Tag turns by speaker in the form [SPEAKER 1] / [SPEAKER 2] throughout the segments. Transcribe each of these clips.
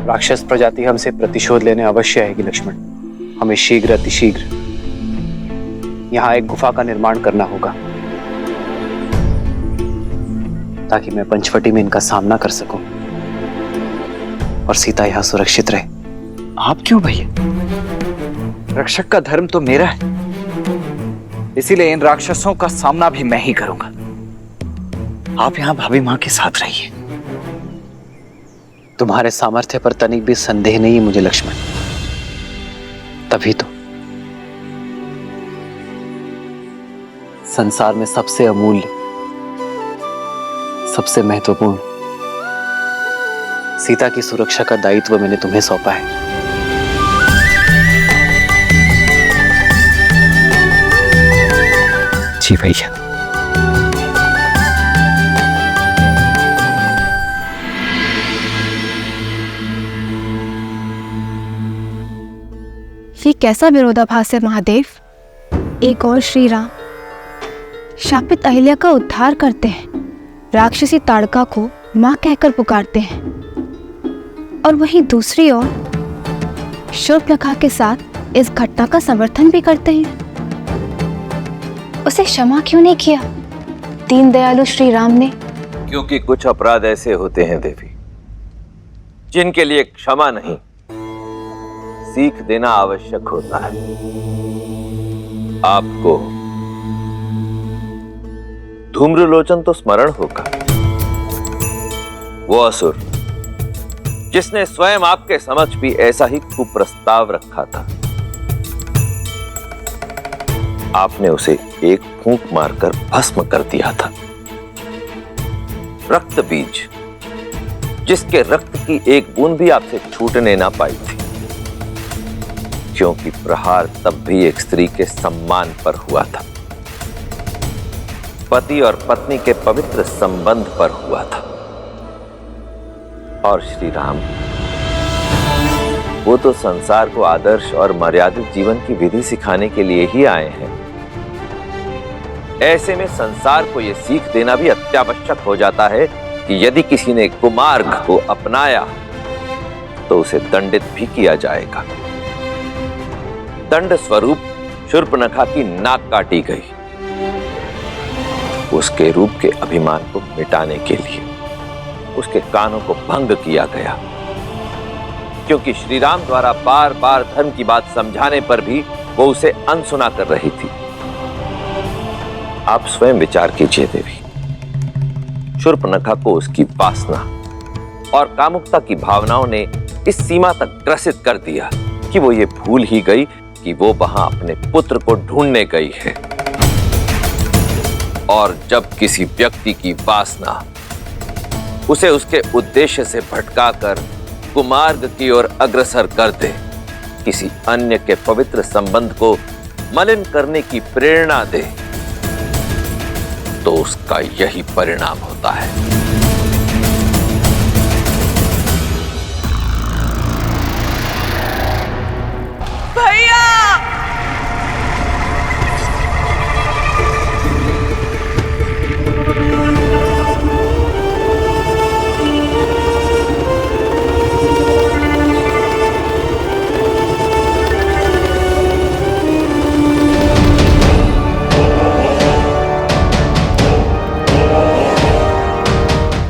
[SPEAKER 1] राक्षस प्रजाति हमसे प्रतिशोध लेने अवश्य आएगी लक्ष्मण। हमें शीघ्र अतिशीघ्र यहाँ एक गुफा का निर्माण करना होगा ताकि मैं पंचवटी में इनका सामना कर सकूं और सीता यहाँ सुरक्षित रहे।
[SPEAKER 2] आप क्यों भैया? रक्षक का धर्म तो मेरा है, इसीलिए इन राक्षसों का सामना भी मैं ही करूंगा। आप यहाँ भाभी माँ के साथ रहिए।
[SPEAKER 1] तुम्हारे सामर्थ्य पर तनिक भी संदेह नहीं है मुझे लक्ष्मण। तभी तो संसार में सबसे अमूल्य, सबसे महत्वपूर्ण सीता की सुरक्षा का दायित्व मैंने तुम्हें सौंपा है।
[SPEAKER 2] जी भैया।
[SPEAKER 3] ये कैसा विरोधाभास है महादेव? एक और श्री राम शापित अहिल्या का उद्धार करते हैं, राक्षसी ताड़का को मां कहकर पुकारते हैं, और वहीं दूसरी ओर शूर्पणखा के साथ इस घटना का समर्थन भी करते हैं। उसे क्षमा क्यों नहीं किया दीन दयालु श्री राम ने?
[SPEAKER 4] क्योंकि कुछ अपराध ऐसे होते हैं देवी जिनके लिए क्षमा नहीं, सीख देना आवश्यक होता है। आपको धूम्रलोचन तो स्मरण होगा, वो असुर जिसने स्वयं आपके समक्ष भी ऐसा ही कुप्रस्ताव रखा था। आपने उसे एक फूंक मारकर भस्म कर दिया था। रक्त बीज जिसके रक्त की एक बूंद भी आपसे छूटने ना पाई थी, क्योंकि प्रहार तब भी एक स्त्री के सम्मान पर हुआ था, पति और पत्नी के पवित्र संबंध पर हुआ था। और श्री राम, वो तो संसार को आदर्श और मर्यादित जीवन की विधि सिखाने के लिए ही आए हैं। ऐसे में संसार को यह सीख देना भी अत्यावश्यक हो जाता है कि यदि किसी ने कुमार्ग को अपनाया तो उसे दंडित भी किया जाएगा। दंड स्वरूप शूर्पणखा की नाक काटी गई, उसके रूप के अभिमान को मिटाने के लिए उसके कानों को भंग किया गया, क्योंकि श्री राम द्वारा बार बार धर्म की बात समझाने पर भी वो उसे अनसुना कर रही थी। आप स्वयं विचार कीजिए देवी, शूर्पणखा को उसकी वासना और कामुकता की भावनाओं ने इस सीमा तक ग्रसित कर दिया कि वो ये भूल ही गई कि वो वहां अपने पुत्र को ढूंढने गई है। और जब किसी व्यक्ति की वासना उसे उसके उद्देश्य से भटकाकर कुमार्ग की ओर अग्रसर कर दे, किसी अन्य के पवित्र संबंध को मलिन करने की प्रेरणा दे, तो उसका यही परिणाम होता है।
[SPEAKER 5] भैया!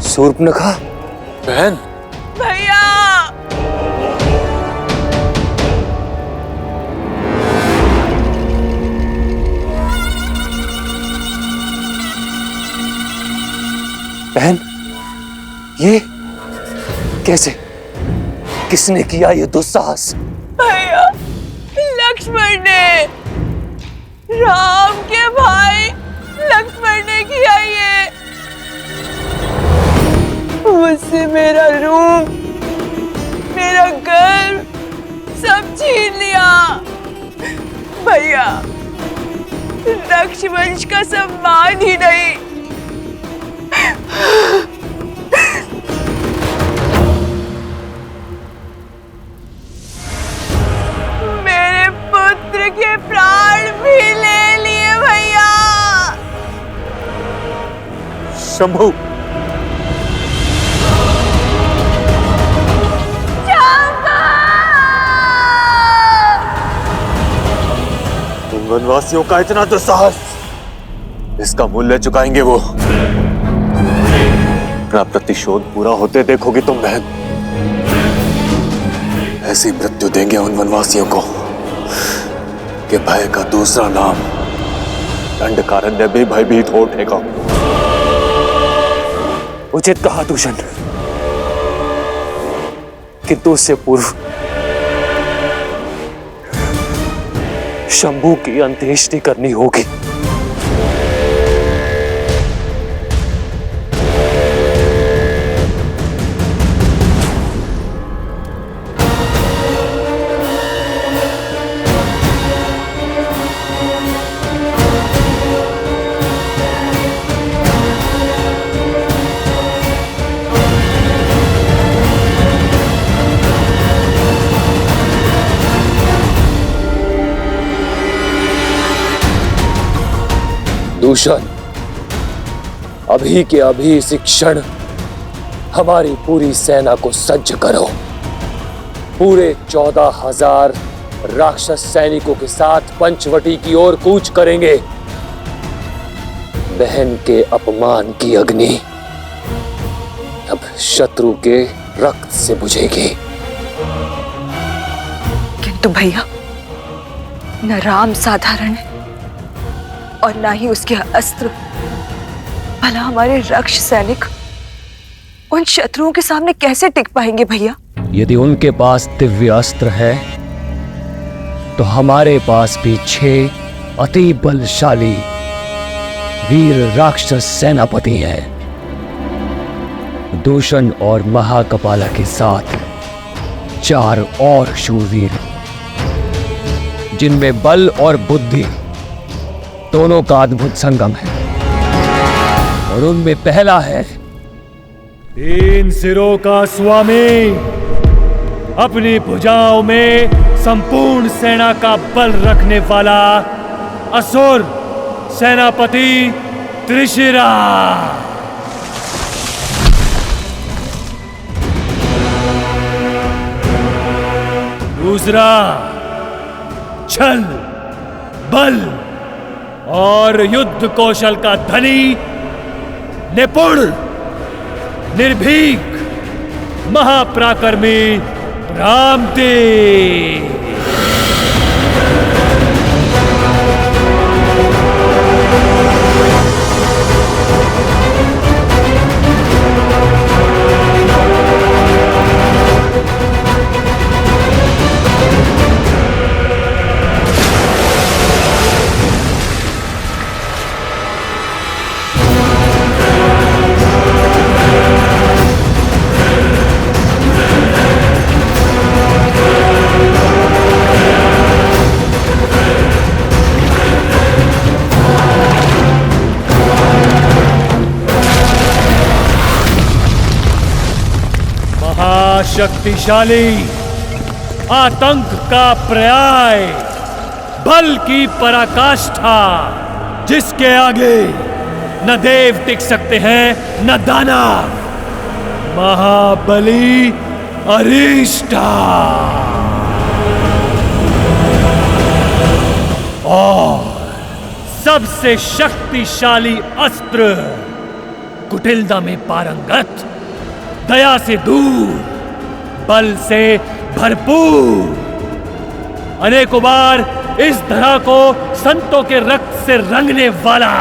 [SPEAKER 6] शूर्पणखा बहन,
[SPEAKER 5] भैया!
[SPEAKER 6] बहन, ये कैसे? किसने किया ये दुस्साहस?
[SPEAKER 5] भैया, लक्ष्मण ने, राम के भाई लक्ष्मण ने किया ये। मुझसे मेरा रूप, मेरा घर सब छीन लिया। भैया, रक्षवंश का सम्मान ही नहीं, मेरे पुत्र के प्राण भी ले लिए। भैया
[SPEAKER 6] शंभू,
[SPEAKER 5] क्या?
[SPEAKER 6] वनवासियों का इतना दुस्साहस, इसका मूल्य चुकाएंगे वो। अपना प्रतिशोध पूरा होते देखोगी तुम बहन। ऐसी मृत्यु देंगे उन वनवासियों को कि भय का दूसरा नाम दंडकारण्य भी भयभीत हो उठेगा। उचित कहा दूषण, किंतु उससे पूर्व शंभू की अंत्येष्टि करनी होगी। दूषण, अभी के अभी इसी क्षण हमारी पूरी सेना को सज्ज करो। पूरे 14,000 राक्षस सैनिकों के साथ पंचवटी की ओर कूच करेंगे। बहन के अपमान की अग्नि अब शत्रु के रक्त से बुझेगी।
[SPEAKER 5] किंतु भैया, न राम साधारण है और ना ही उसके अस्त्र। भला हमारे रक्ष सैनिक उन शत्रुओं के सामने कैसे टिक पाएंगे भैया?
[SPEAKER 7] यदि उनके पास दिव्य अस्त्र है तो हमारे पास भी 6 अति बलशाली वीर राक्षस सेनापति हैं। दूषण और महाकपाला के साथ 4 और शूरवीर, जिनमें बल और बुद्धि दोनों का अद्भुत संगम है। और उनमें पहला है
[SPEAKER 8] 3 सिरों का स्वामी, अपनी भुजाओं में संपूर्ण सेना का बल रखने वाला असुर सेनापति त्रिशिरा। दूसरा छल, बल और युद्ध कौशल का धनी, निपुण, निर्भीक, महापराक्रमी रामदेव। शक्तिशाली, आतंक का पर्याय, बल की पराकाष्ठा, जिसके आगे न देव टिक सकते हैं न दानव, महाबली अरिष्टा। और सबसे शक्तिशाली अस्त्र, कुटिलता में पारंगत, दया से दूर, बल से भरपूर, अनेकों बार इस धरा को संतों के रक्त से रंगने वाला,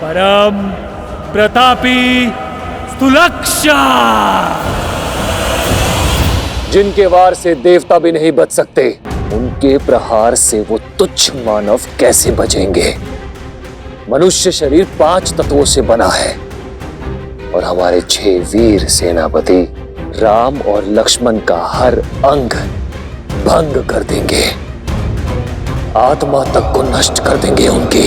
[SPEAKER 8] परम प्रतापी स्थूलक्षा,
[SPEAKER 6] जिनके वार से देवता भी नहीं बच सकते, उनके प्रहार से वो तुच्छ मानव कैसे बचेंगे? मनुष्य शरीर 5 तत्वों से बना है और हमारे 6 वीर सेनापति राम और लक्ष्मण का हर अंग भंग कर देंगे, आत्मा तक को नष्ट कर देंगे उनकी।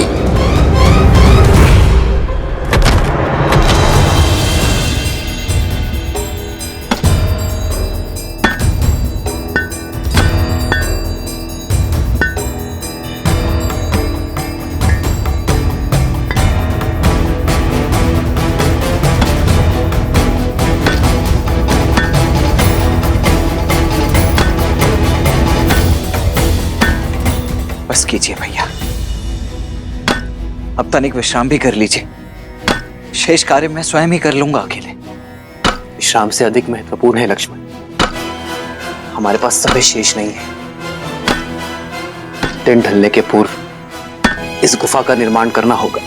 [SPEAKER 2] बस कीजिए भैया, अब तनिक विश्राम भी कर लीजिए। शेष कार्य मैं स्वयं ही कर लूंगा अकेले।
[SPEAKER 1] विश्राम से अधिक महत्वपूर्ण है लक्ष्मण, हमारे पास समय शेष नहीं है। दिन ढलने के पूर्व इस गुफा का निर्माण करना होगा।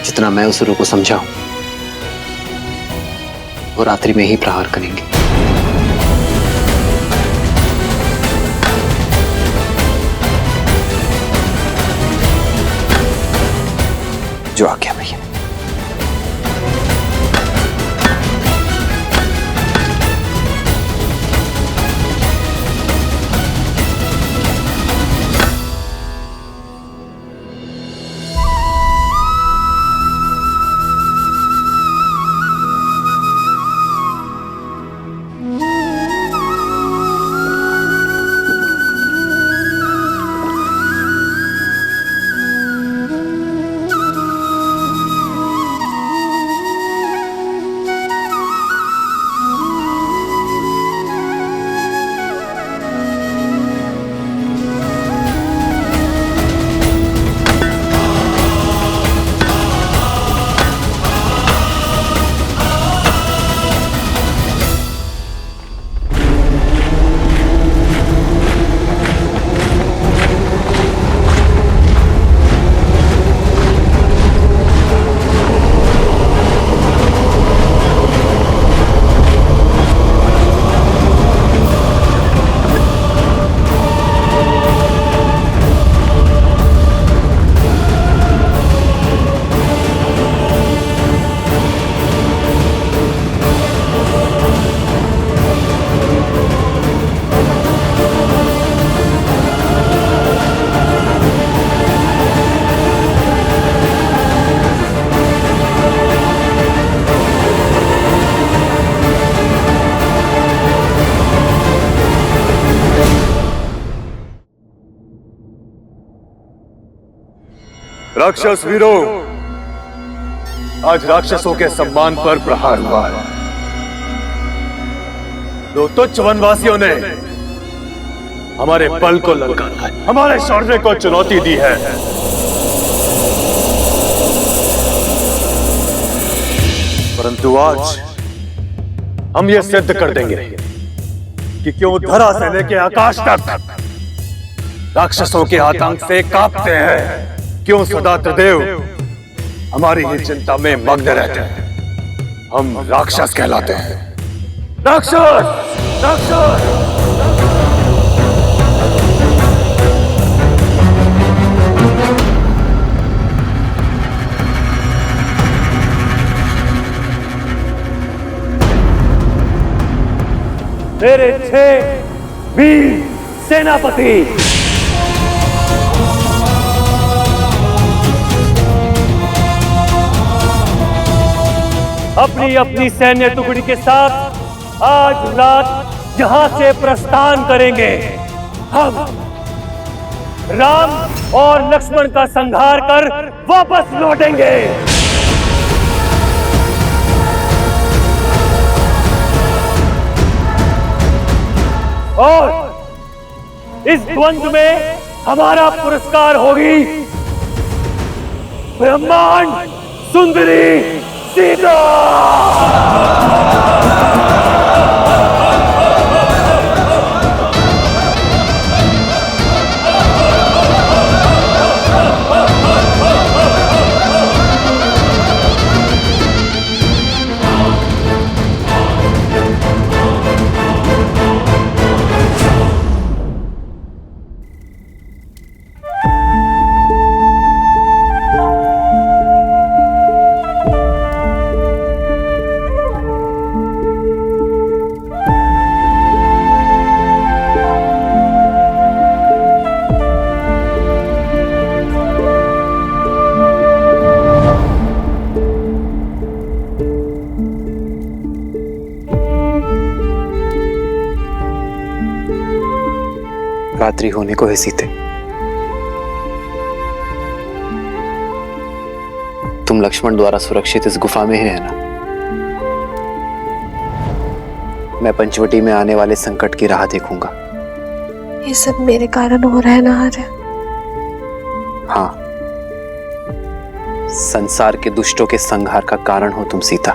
[SPEAKER 1] जितना मैं असुरों को समझाऊं, वो रात्रि में ही प्रहार करेंगे।
[SPEAKER 2] जो आ गया भैया।
[SPEAKER 9] राक्षस वीरों, आज राक्षसों के सम्मान पर प्रहार हुआ है। दो तुच्छ वनवासियों ने हमारे बल को ललकारा है, हमारे शौर्य को चुनौती दी है। परंतु आज हम ये सिद्ध कर देंगे कि क्यों धरा से लेके आकाश तक राक्षसों के आतंक से कांपते हैं, क्यों सदा त्रिदेव हमारी ही चिंता में मग्न रहते हैं। हम राक्षस कहलाते हैं। राक्षस! राक्षस! तेरे 6 वीर सेनापति अपनी अपनी सैन्य टुकड़ी के साथ आज रात यहां से प्रस्थान करेंगे। हम राम और लक्ष्मण का संहार कर वापस लौटेंगे। और इस द्वंद्व में हमारा पुरस्कार होगी ब्रह्मांड सुंदरी सीता।
[SPEAKER 1] रात्रि होने को है सीते, तुम लक्ष्मण द्वारा सुरक्षित इस गुफा में ही रहना। मैं पंचवटी में आने वाले संकट की राह देखूंगा।
[SPEAKER 5] ये सब मेरे कारण हो रहा है ना आर्य?
[SPEAKER 1] हाँ, संसार के दुष्टों के संहार का कारण हो तुम सीता,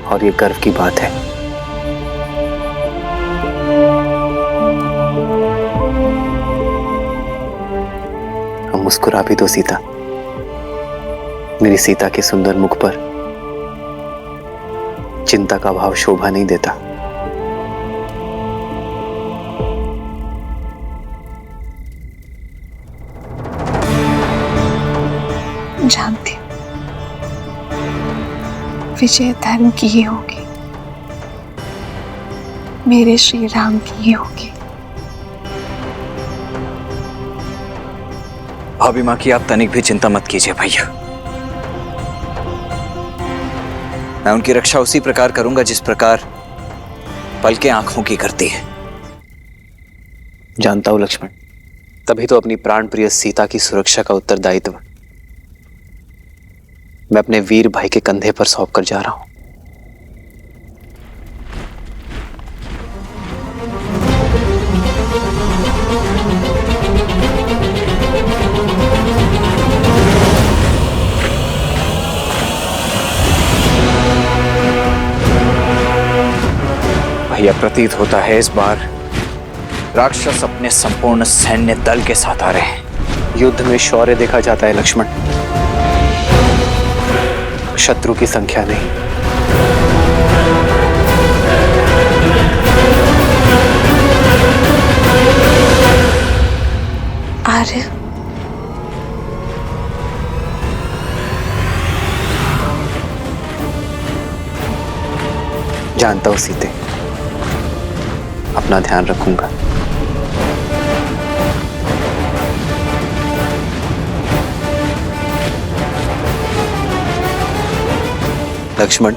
[SPEAKER 1] और ये गर्व की बात है। हम मुस्कुरा भी दो सीता। मेरी सीता के सुंदर मुख पर चिंता का भाव शोभा नहीं देता।
[SPEAKER 5] जानती हूँ विजय धर्म की ही होगी, मेरे श्री राम की ही होगी।
[SPEAKER 2] भाभी माँ की आप तनिक भी चिंता मत कीजिए भैया। मैं उनकी रक्षा उसी प्रकार करूंगा जिस प्रकार पलकें आंखों की करती है।
[SPEAKER 1] जानता हूं लक्ष्मण, तभी तो अपनी प्राण प्रिय सीता की सुरक्षा का उत्तरदायित्व मैं अपने वीर भाई के कंधे पर सौंप कर जा रहा हूं।
[SPEAKER 2] भैया, प्रतीत होता है इस बार राक्षस अपने संपूर्ण सैन्य दल के साथ आ रहे हैं।
[SPEAKER 1] युद्ध में शौर्य देखा जाता है लक्ष्मण, शत्रु की संख्या नहीं।
[SPEAKER 5] आर्य,
[SPEAKER 1] जानता हूं सीते, अपना ध्यान रखूंगा। लक्ष्मण,